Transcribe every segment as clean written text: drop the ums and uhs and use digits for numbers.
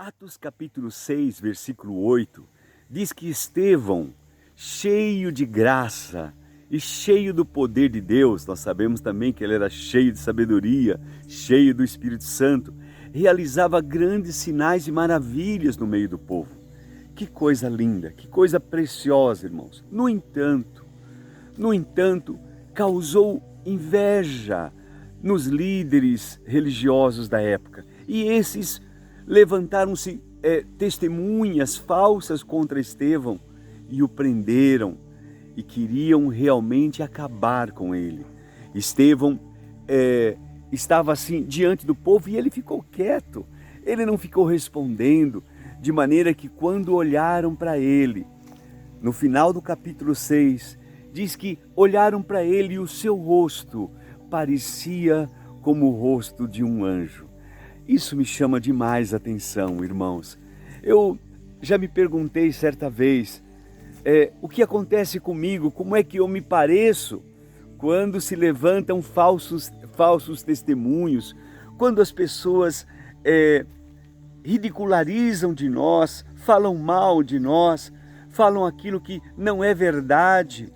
Atos capítulo 6, versículo 8, diz que Estevão, cheio de graça e cheio do poder de Deus, nós sabemos também que ele era cheio de sabedoria, cheio do Espírito Santo, realizava grandes sinais e maravilhas no meio do povo. Que coisa linda, que coisa preciosa, irmãos. No entanto, causou inveja nos líderes religiosos da época. E esses levantaram-se testemunhas falsas contra Estevão e o prenderam e queriam realmente acabar com ele. Estevão estava assim diante do povo e ele ficou quieto, ele não ficou respondendo, de maneira que quando olharam para ele, no final do capítulo 6, diz que olharam para ele e o seu rosto parecia como o rosto de um anjo. Isso me chama demais a atenção, irmãos. Eu já me perguntei certa vez, o que acontece comigo, como é que eu me pareço quando se levantam falsos testemunhos, quando as pessoas ridicularizam de nós, falam mal de nós, falam aquilo que não é verdade,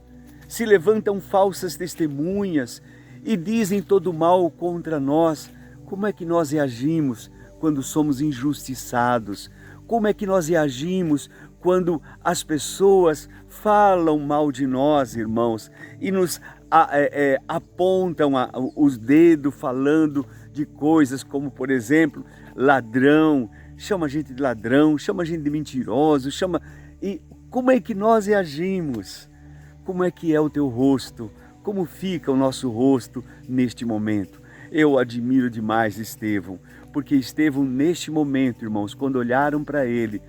se levantam falsas testemunhas e dizem todo mal contra nós. Como é que nós reagimos quando somos injustiçados? Como é que nós reagimos quando as pessoas falam mal de nós, irmãos, e nos apontam os dedos falando de coisas como, por exemplo, ladrão, chama a gente de ladrão, chama a gente de mentiroso, E como é que nós reagimos? Como é que é o teu rosto? Como fica o nosso rosto neste momento? Eu admiro demais Estevão, porque Estevão neste momento, irmãos, quando olharam para ele,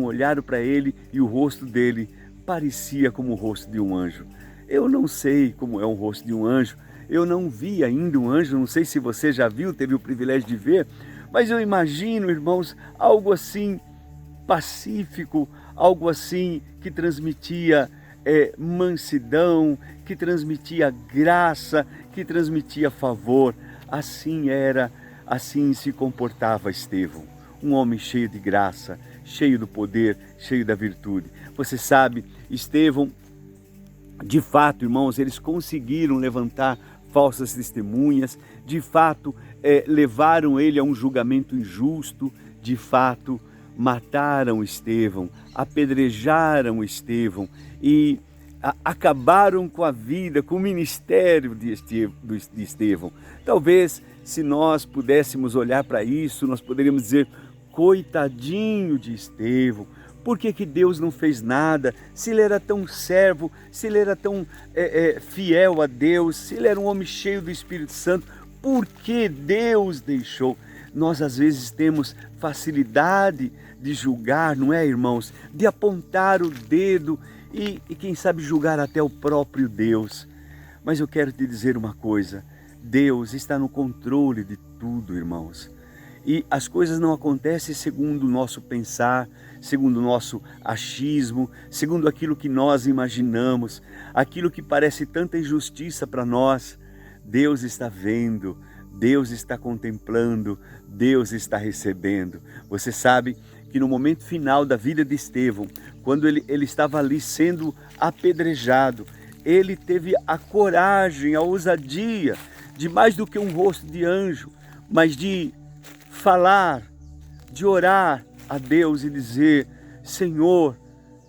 olharam para ele e o rosto dele parecia como o rosto de um anjo. Eu não sei como é o rosto de um anjo, eu não vi ainda um anjo, não sei se você já viu, teve o privilégio de ver, mas eu imagino, irmãos, algo assim pacífico, algo assim que transmitia mansidão, que transmitia graça, que transmitia favor. Assim se comportava Estevão, um homem cheio de graça, cheio do poder, cheio da virtude. Você sabe, Estevão, de fato, irmãos, eles conseguiram levantar falsas testemunhas, de fato, levaram ele a um julgamento injusto, de fato, mataram Estevão, apedrejaram Estevão e acabaram com a vida, com o ministério de Estevão. Talvez, se nós pudéssemos olhar para isso, nós poderíamos dizer, coitadinho de Estevão, por que Deus não fez nada? Se ele era tão servo, se ele era tão fiel a Deus, se ele era um homem cheio do Espírito Santo, por que Deus deixou? Nós às vezes temos facilidade de julgar, não é, irmãos? De apontar o dedo e quem sabe julgar até o próprio Deus. Mas eu quero te dizer uma coisa, Deus está no controle de tudo, irmãos. E as coisas não acontecem segundo o nosso pensar, segundo o nosso achismo, segundo aquilo que nós imaginamos, aquilo que parece tanta injustiça para nós. Deus está vendo, Deus está contemplando, Deus está recebendo. Você sabe que no momento final da vida de Estevão, quando ele estava ali sendo apedrejado, ele teve a coragem, a ousadia de mais do que um rosto de anjo, mas de falar, de orar a Deus e dizer, Senhor,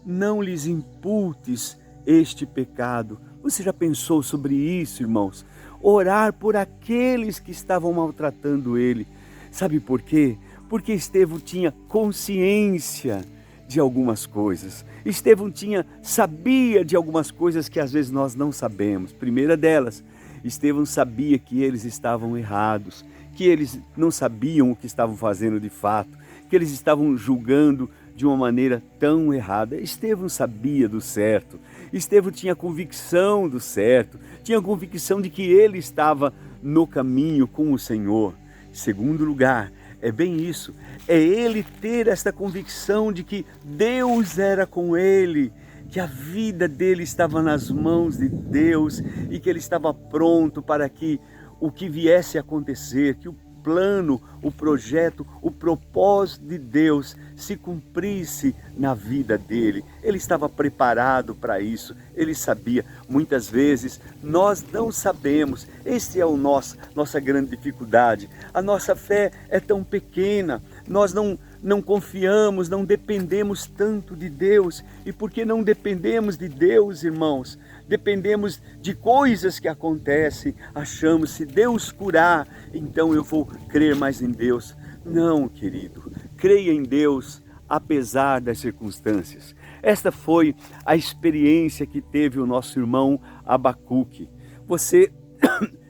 não lhes imputes este pecado. Você já pensou sobre isso, irmãos? Orar por aqueles que estavam maltratando ele. Sabe por quê? Porque Estevão tinha consciência de algumas coisas. Estevão sabia de algumas coisas que às vezes nós não sabemos. Primeira delas, Estevão sabia que eles estavam errados, que eles não sabiam o que estavam fazendo de fato, que eles estavam julgando de uma maneira tão errada. Estevão sabia do certo, Estevão tinha convicção do certo, tinha convicção de que ele estava no caminho com o Senhor. Segundo lugar, é bem isso, é ele ter esta convicção de que Deus era com ele, que a vida dele estava nas mãos de Deus e que ele estava pronto para que o que viesse a acontecer, que o plano, o projeto, o propósito de Deus se cumprisse na vida dele. Ele estava preparado para isso, ele sabia. Muitas vezes nós não sabemos, esse é o nossa grande dificuldade. A nossa fé é tão pequena, nós não confiamos, não dependemos tanto de Deus. E porque não dependemos de Deus, irmãos, dependemos de coisas que acontecem, achamos, se Deus curar, então eu vou crer mais em Deus. Não, querido, creia em Deus apesar das circunstâncias. Esta foi a experiência que teve o nosso irmão Abacuque. Você,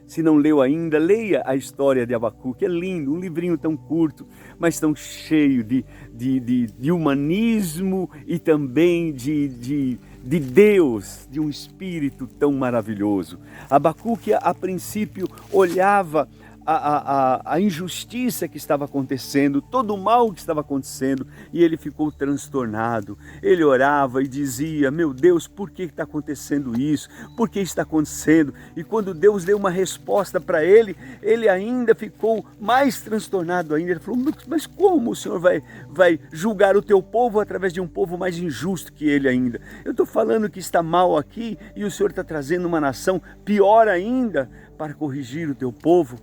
se não leu ainda, leia a história de Abacuque. É lindo, um livrinho tão curto, mas tão cheio de humanismo e também de Deus, de um espírito tão maravilhoso. Abacuque, a princípio, olhava a injustiça que estava acontecendo, todo o mal que estava acontecendo, e ele ficou transtornado. Ele orava e dizia: meu Deus, por que está acontecendo isso? Por que está acontecendo? E quando Deus deu uma resposta para ele, ele ainda ficou mais transtornado ainda. Ele falou: mas como o Senhor vai julgar o teu povo através de um povo mais injusto que ele ainda? Eu estou falando que está mal aqui e o Senhor está trazendo uma nação pior ainda para corrigir o teu povo.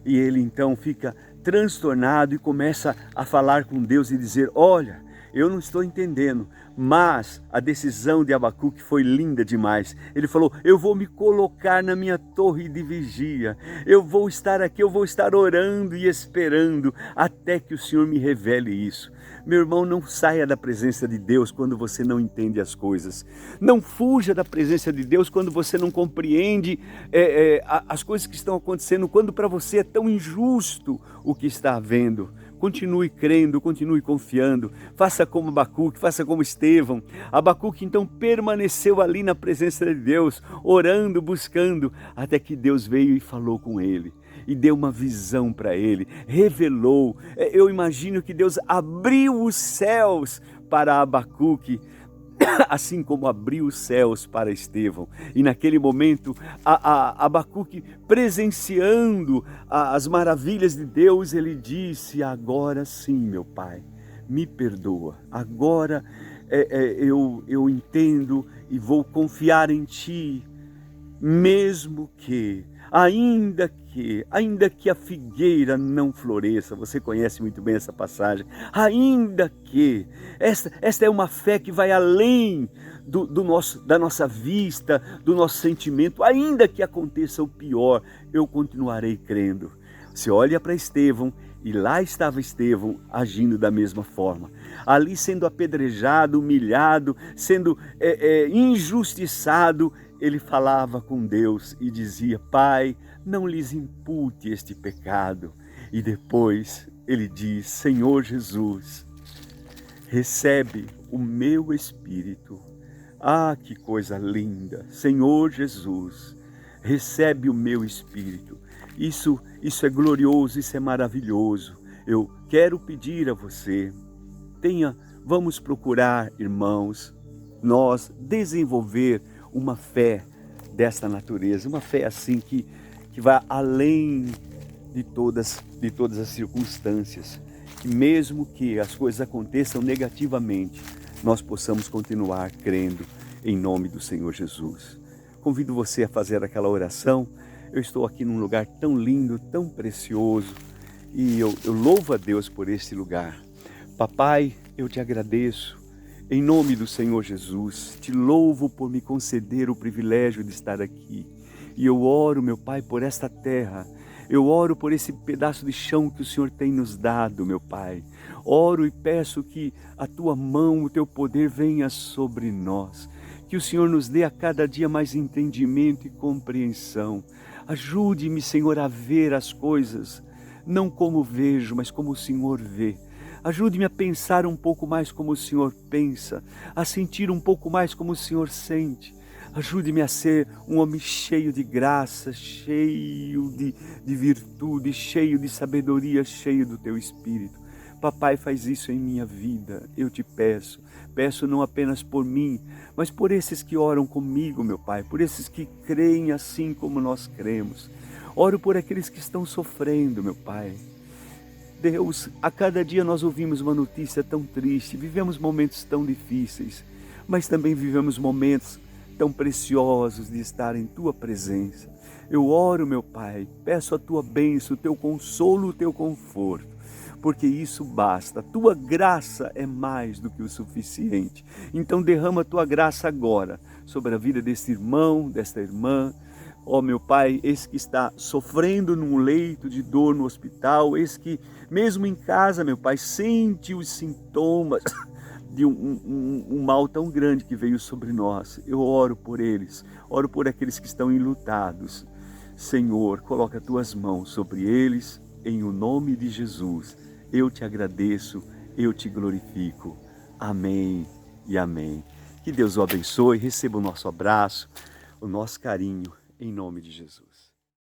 E ele então fica transtornado e começa a falar com Deus e dizer: olha, eu não estou entendendo, mas a decisão de Abacuque foi linda demais. Ele falou: eu vou me colocar na minha torre de vigia, eu vou estar aqui, eu vou estar orando e esperando até que o Senhor me revele isso. Meu irmão, não saia da presença de Deus quando você não entende as coisas. Não fuja da presença de Deus quando você não compreende as coisas que estão acontecendo, quando para você é tão injusto o que está havendo. Continue crendo, continue confiando, faça como Abacuque, faça como Estevão. Abacuque então permaneceu ali na presença de Deus, orando, buscando, até que Deus veio e falou com ele. E deu uma visão para ele, revelou. Eu imagino que Deus abriu os céus para Abacuque, assim como abriu os céus para Estevão. E naquele momento, Abacuque, presenciando as maravilhas de Deus, ele disse: agora sim, meu Pai, me perdoa. Agora eu entendo e vou confiar em Ti, mesmo que, ainda que a figueira não floresça. Você conhece muito bem essa passagem. Esta é uma fé que vai além da nossa vista, do nosso sentimento. Ainda que aconteça o pior, eu continuarei crendo. Você olha para Estevão, e lá estava Estevão agindo da mesma forma, ali sendo apedrejado, humilhado, sendo injustiçado. Ele falava com Deus e dizia: Pai, não lhes impute este pecado. E depois ele diz: Senhor Jesus, recebe o meu espírito. Ah, que coisa linda! Senhor Jesus, recebe o meu espírito. Isso é glorioso, isso é maravilhoso. Eu quero pedir a você, vamos procurar, irmãos, nós desenvolver uma fé desta natureza, uma fé assim que vai além de todas as circunstâncias, que mesmo que as coisas aconteçam negativamente, nós possamos continuar crendo em nome do Senhor Jesus. Convido você a fazer aquela oração. Eu estou aqui num lugar tão lindo, tão precioso, e eu louvo a Deus por este lugar. Papai, eu te agradeço em nome do Senhor Jesus, te louvo por me conceder o privilégio de estar aqui. E eu oro, meu Pai, por esta terra. Eu oro por esse pedaço de chão que o Senhor tem nos dado, meu Pai. Oro e peço que a Tua mão, o Teu poder venha sobre nós. Que o Senhor nos dê a cada dia mais entendimento e compreensão. Ajude-me, Senhor, a ver as coisas, não como vejo, mas como o Senhor vê. Ajude-me a pensar um pouco mais como o Senhor pensa, a sentir um pouco mais como o Senhor sente. Ajude-me a ser um homem cheio de graça, cheio de virtude, cheio de sabedoria, cheio do Teu Espírito. Papai, faz isso em minha vida, eu te peço. Peço não apenas por mim, mas por esses que oram comigo, meu Pai, por esses que creem assim como nós cremos. Oro por aqueles que estão sofrendo, meu Pai. Deus, a cada dia nós ouvimos uma notícia tão triste, vivemos momentos tão difíceis, mas também vivemos momentos tão preciosos de estar em Tua presença. Eu oro, meu Pai, peço a Tua bênção, o Teu consolo, o Teu conforto, porque isso basta. A Tua graça é mais do que o suficiente. Então derrama a Tua graça agora sobre a vida desse irmão, desta irmã. Ó meu Pai, esse que está sofrendo num leito de dor no hospital, esse que mesmo em casa, meu Pai, sente os sintomas de um mal tão grande que veio sobre nós. Eu oro por eles, oro por aqueles que estão enlutados. Senhor, coloca as Tuas mãos sobre eles, em o nome de Jesus. Eu te agradeço, eu te glorifico. Amém e amém. Que Deus o abençoe, receba o nosso abraço, o nosso carinho, em nome de Jesus.